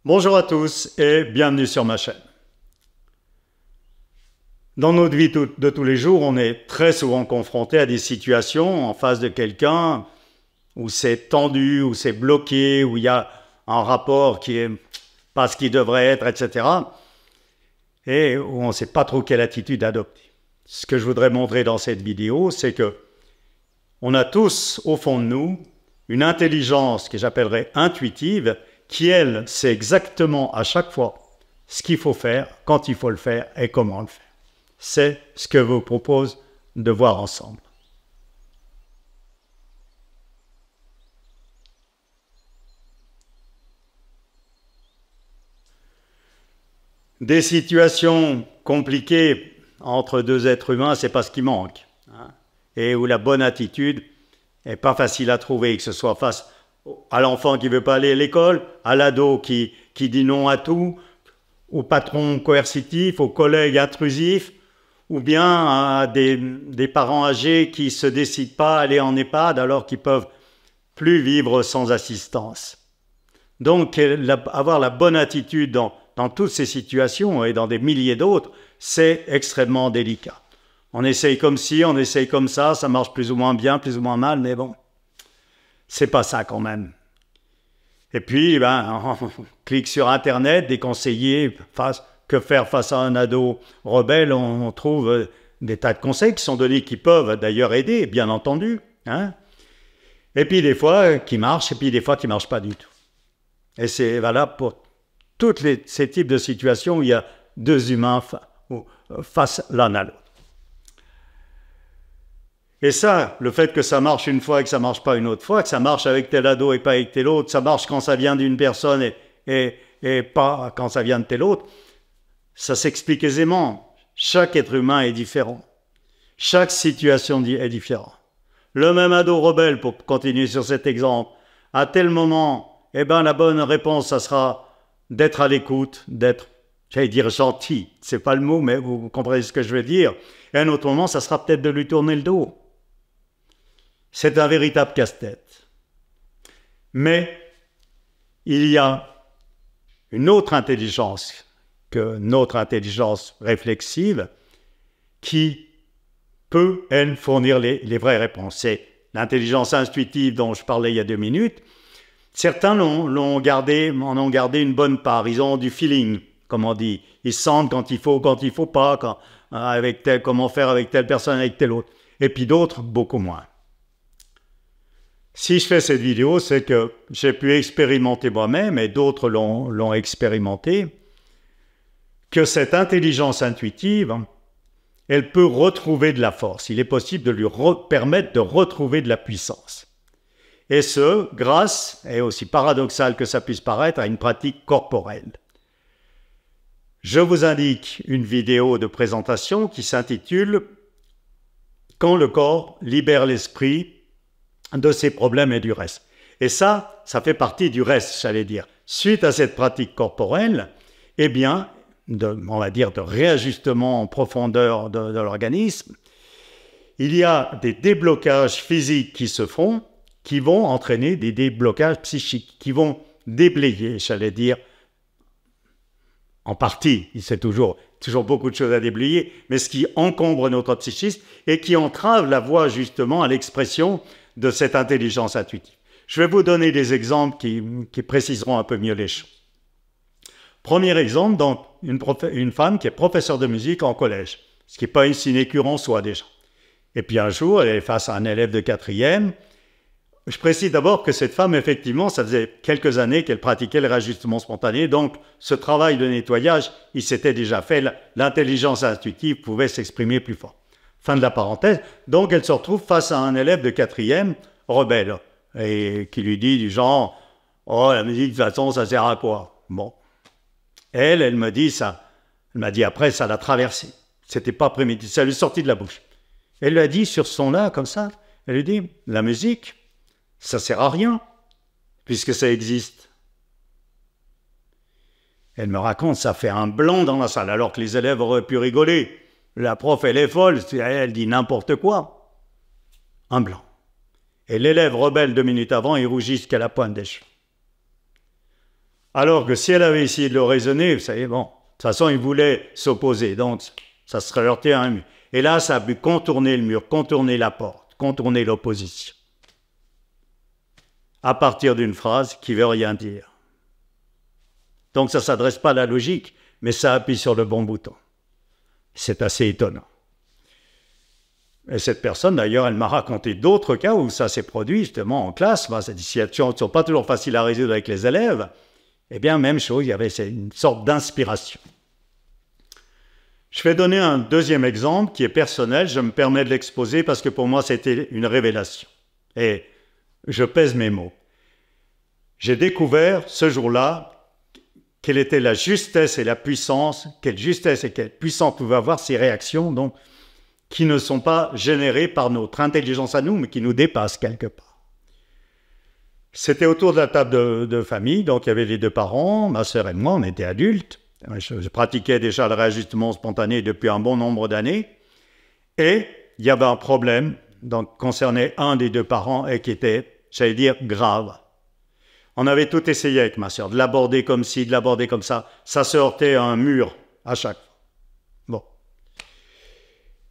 Bonjour à tous et bienvenue sur ma chaîne. Dans notre vie de tous les jours, on est très souvent confronté à des situations en face de quelqu'un où c'est tendu, où c'est bloqué, où il y a un rapport qui est pas ce qu'il devrait être, etc. Et où on ne sait pas trop quelle attitude adopter. Ce que je voudrais montrer dans cette vidéo, c'est que on a tous au fond de nous une intelligence que j'appellerais intuitive, qui, elle, sait exactement à chaque fois ce qu'il faut faire, quand il faut le faire et comment le faire. C'est ce que je vous propose de voir ensemble. Des situations compliquées entre deux êtres humains, c'est pas ce qui manque. Et où la bonne attitude n'est pas facile à trouver, que ce soit face à l'enfant qui ne veut pas aller à l'école, à l'ado qui dit non à tout, au patron coercitif, aux collègues intrusifs, ou bien à des parents âgés qui ne se décident pas à aller en EHPAD alors qu'ils ne peuvent plus vivre sans assistance. Donc, avoir la bonne attitude dans toutes ces situations et dans des milliers d'autres, c'est extrêmement délicat. On essaye comme ci, on essaye comme ça marche plus ou moins bien, plus ou moins mal, mais bon, c'est pas ça quand même. Et puis, on clique sur Internet, des conseillers, que faire face à un ado rebelle, on trouve des tas de conseils qui sont donnés, qui peuvent d'ailleurs aider, bien entendu. Et puis des fois, qui marchent, et puis des fois, qui ne marchent pas du tout. Et c'est valable pour tous ces types de situations où il y a deux humains face l'un à l'autre. Et ça, le fait que ça marche une fois et que ça ne marche pas une autre fois, que ça marche avec tel ado et pas avec tel autre, ça marche quand ça vient d'une personne et pas quand ça vient de tel autre, ça s'explique aisément. Chaque être humain est différent. Chaque situation est différente. Le même ado rebelle, pour continuer sur cet exemple, à tel moment, la bonne réponse, ça sera d'être à l'écoute, d'être, j'allais dire gentil, c'est pas le mot, mais vous comprenez ce que je veux dire. Et à un autre moment, ça sera peut-être de lui tourner le dos. C'est un véritable casse-tête. Mais il y a une autre intelligence que notre intelligence réflexive qui peut, elle, fournir les vraies réponses. C'est l'intelligence intuitive dont je parlais il y a 2 minutes. Certains en ont gardé une bonne part. Ils ont du feeling, comme on dit. Ils sentent quand il faut pas, comment faire avec telle personne, avec telle autre. Et puis d'autres, beaucoup moins. Si je fais cette vidéo, c'est que j'ai pu expérimenter moi-même, et d'autres l'ont expérimenté, que cette intelligence intuitive, elle peut retrouver de la force. Il est possible de lui permettre de retrouver de la puissance. Et ce, grâce, et aussi paradoxal que ça puisse paraître, à une pratique corporelle. Je vous indique une vidéo de présentation qui s'intitule « Quand le corps libère l'esprit de ses problèmes et du reste ». Et ça fait partie du reste, j'allais dire. Suite à cette pratique corporelle, on va dire de réajustement en profondeur de l'organisme, il y a des déblocages physiques qui se font, qui vont entraîner des déblocages psychiques, qui vont déblayer, j'allais dire, en partie, c'est toujours beaucoup de choses à déblayer, mais ce qui encombre notre psychisme et qui entrave la voie justement à l'expression de cette intelligence intuitive. Je vais vous donner des exemples qui préciseront un peu mieux les choses. Premier exemple, donc, une femme qui est professeure de musique en collège, ce qui n'est pas une sinécure en soi déjà. Et puis un jour, elle est face à un élève de 4e. Je précise d'abord que cette femme, effectivement, ça faisait quelques années qu'elle pratiquait le réajustement spontané, donc ce travail de nettoyage, il s'était déjà fait, l'intelligence intuitive pouvait s'exprimer plus fort. Fin de la parenthèse. Donc elle se retrouve face à un élève de 4e rebelle, et qui lui dit du genre « Oh, la musique, de toute façon, ça sert à quoi ?» Bon. Elle me dit ça. Elle m'a dit après, ça l'a traversé. C'était pas prémédité, ça lui est sorti de la bouche. Elle lui a dit sur son là, comme ça, elle lui dit « La musique, ça sert à rien, puisque ça existe. » Elle me raconte, ça fait un blanc dans la salle, alors que les élèves auraient pu rigoler. La prof, elle est folle, elle dit n'importe quoi. Un blanc. Et l'élève rebelle 2 minutes avant, il rougit jusqu'à la pointe des cheveux. Alors que si elle avait essayé de le raisonner, vous savez, bon, de toute façon, il voulait s'opposer, donc ça serait heurté à un mur. Et là, ça a pu contourner le mur, contourner la porte, contourner l'opposition. À partir d'une phrase qui ne veut rien dire. Donc ça ne s'adresse pas à la logique, mais ça appuie sur le bon bouton. C'est assez étonnant. Et cette personne, d'ailleurs, elle m'a raconté d'autres cas où ça s'est produit justement en classe. Ces situations ne sont pas toujours faciles à résoudre avec les élèves. Eh bien, même chose, il y avait une sorte d'inspiration. Je vais donner un deuxième exemple qui est personnel. Je me permets de l'exposer parce que pour moi, c'était une révélation. Et je pèse mes mots. J'ai découvert ce jour-là quelle était la justesse et la puissance, quelle justesse et quelle puissance pouvaient avoir ces réactions, donc, qui ne sont pas générées par notre intelligence à nous, mais qui nous dépassent quelque part. C'était autour de la table de famille, donc il y avait les deux parents, ma sœur et moi, on était adultes. Je pratiquais déjà le réajustement spontané depuis un bon nombre d'années, et il y avait un problème donc, concernait un des deux parents et qui était, j'allais dire, grave. On avait tout essayé avec ma sœur, de l'aborder comme ci, de l'aborder comme ça. Ça se heurtait à un mur à chaque fois. Bon.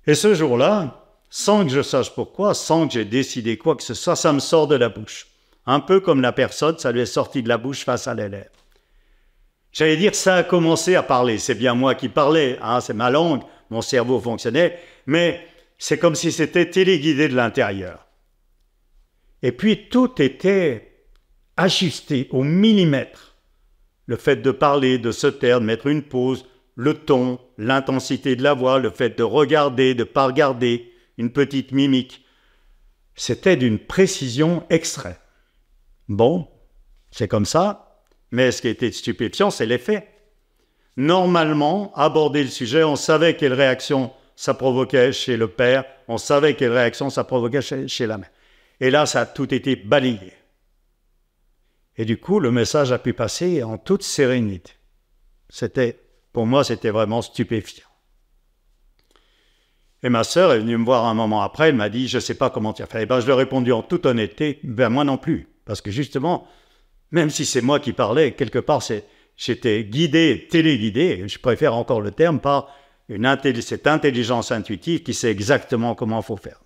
Et ce jour-là, sans que je sache pourquoi, sans que j'ai décidé quoi que ce soit, ça me sort de la bouche. Un peu comme la personne, ça lui est sorti de la bouche face à l'élève. J'allais dire, ça a commencé à parler. C'est bien moi qui parlais, hein, c'est ma langue, mon cerveau fonctionnait, mais c'est comme si c'était téléguidé de l'intérieur. Et puis tout était ajusté au millimètre. Le fait de parler, de se taire, de mettre une pause, le ton, l'intensité de la voix, le fait de regarder, de ne pas regarder, une petite mimique. C'était d'une précision extrême. Bon, c'est comme ça, mais ce qui était stupéfiant, c'est l'effet. Normalement, aborder le sujet, on savait quelle réaction ça provoquait chez le père, on savait quelle réaction ça provoquait chez la mère. Et là, ça a tout été balayé. Et du coup, le message a pu passer en toute sérénité. Pour moi, c'était vraiment stupéfiant. Et ma sœur est venue me voir un moment après, elle m'a dit, je ne sais pas comment tu as fait. Et ben, je lui ai répondu en toute honnêteté, ben moi non plus. Parce que justement, même si c'est moi qui parlais, quelque part, j'étais guidé, téléguidé, je préfère encore le terme, par cette intelligence intuitive qui sait exactement comment il faut faire.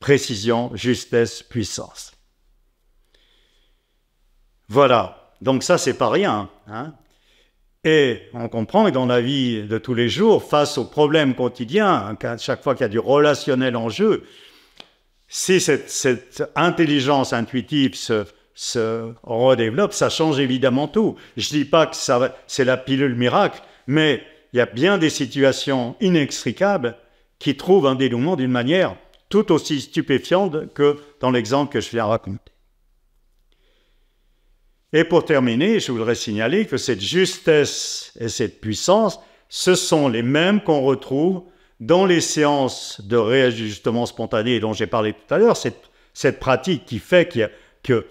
Précision, justesse, puissance. Voilà, donc ça, c'est pas rien. Hein. Et on comprend que dans la vie de tous les jours, face aux problèmes quotidiens, chaque fois qu'il y a du relationnel en jeu, si cette intelligence intuitive se redéveloppe, ça change évidemment tout. Je ne dis pas que c'est la pilule miracle, mais il y a bien des situations inextricables qui trouvent un dénouement d'une manière tout aussi stupéfiante que dans l'exemple que je viens de raconter. Et pour terminer, je voudrais signaler que cette justesse et cette puissance, ce sont les mêmes qu'on retrouve dans les séances de réajustement spontané dont j'ai parlé tout à l'heure, cette pratique qui fait que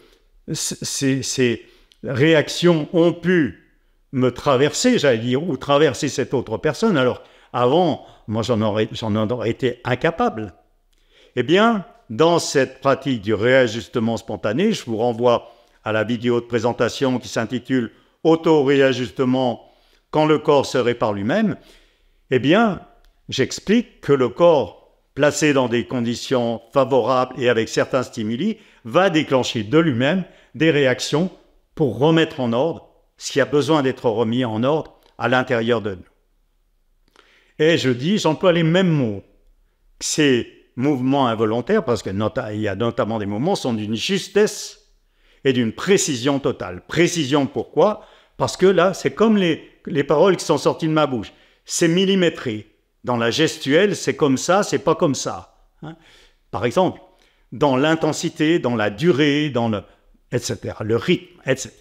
ces réactions ont pu me traverser, j'allais dire, ou traverser cette autre personne. Alors, avant, moi, j'en aurais été incapable. Eh bien, dans cette pratique du réajustement spontané, je vous renvoie à la vidéo de présentation qui s'intitule « Auto-réajustement quand le corps se répare lui-même », eh bien, j'explique que le corps, placé dans des conditions favorables et avec certains stimuli, va déclencher de lui-même des réactions pour remettre en ordre ce qui a besoin d'être remis en ordre à l'intérieur de nous. Et j'emploie les mêmes mots. Ces mouvements involontaires, parce qu'il y a notamment des mouvements, sont d'une justesse et d'une précision totale. Précision pourquoi? Parce que là, c'est comme les paroles qui sont sorties de ma bouche. C'est millimétré. Dans la gestuelle, c'est comme ça, c'est pas comme ça. Hein? Par exemple, dans l'intensité, dans la durée, etc., le rythme, etc.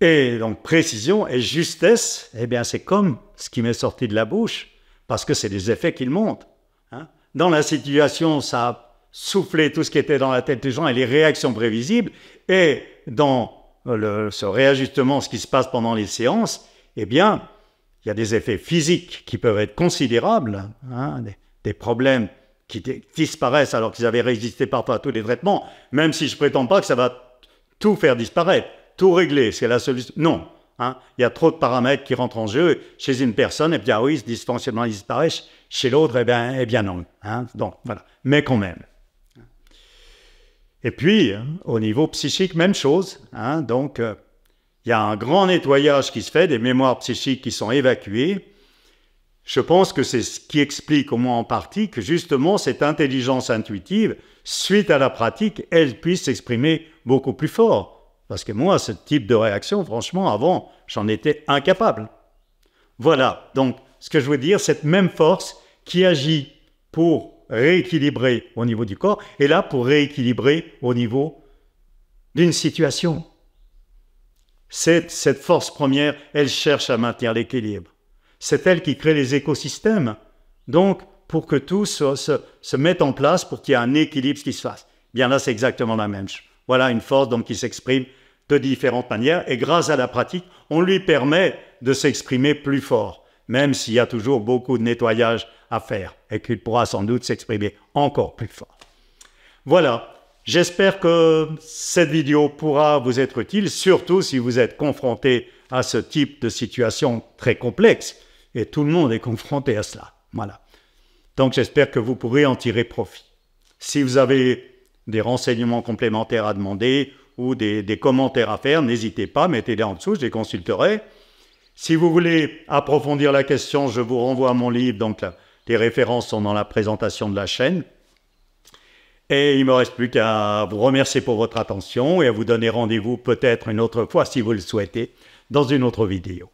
Et donc, précision et justesse, eh bien, c'est comme ce qui m'est sorti de la bouche, parce que c'est des effets qui montent. Hein? Dans la situation, ça a soufflé tout ce qui était dans la tête des gens et les réactions prévisibles, et dans ce réajustement, ce qui se passe pendant les séances, eh bien, il y a des effets physiques qui peuvent être considérables, hein, des problèmes qui disparaissent alors qu'ils avaient résisté parfois à tous les traitements, même si je ne prétends pas que ça va tout faire disparaître, tout régler, c'est la solution. Non, hein, il y a trop de paramètres qui rentrent en jeu. Chez une personne, eh bien oui, ce dysfonctionnement disparaît. Chez l'autre, eh bien non. Hein, donc voilà, mais quand même. Et puis, au niveau psychique, même chose. Hein, donc, il y a un grand nettoyage qui se fait, des mémoires psychiques qui sont évacuées. Je pense que c'est ce qui explique, au moins en partie, que justement cette intelligence intuitive, suite à la pratique, elle puisse s'exprimer beaucoup plus fort. Parce que moi, ce type de réaction, franchement, avant, j'en étais incapable. Voilà, donc, ce que je veux dire, cette même force qui agit pour rééquilibrer au niveau du corps, est là pour rééquilibrer au niveau d'une situation. Cette force première, elle cherche à maintenir l'équilibre. C'est elle qui crée les écosystèmes. Donc, pour que tout se mette en place, pour qu'il y ait un équilibre qui se fasse. Bien là, c'est exactement la même chose. Voilà une force donc, qui s'exprime de différentes manières. Et grâce à la pratique, on lui permet de s'exprimer plus fort, même s'il y a toujours beaucoup de nettoyage à faire et qu'il pourra sans doute s'exprimer encore plus fort. Voilà. J'espère que cette vidéo pourra vous être utile, surtout si vous êtes confronté à ce type de situation très complexe. Et tout le monde est confronté à cela. Voilà. Donc, j'espère que vous pourrez en tirer profit. Si vous avez des renseignements complémentaires à demander ou des commentaires à faire, n'hésitez pas, mettez-les en dessous, je les consulterai. Si vous voulez approfondir la question, je vous renvoie à mon livre. Donc, les références sont dans la présentation de la chaîne. Et il ne me reste plus qu'à vous remercier pour votre attention et à vous donner rendez-vous peut-être une autre fois, si vous le souhaitez, dans une autre vidéo.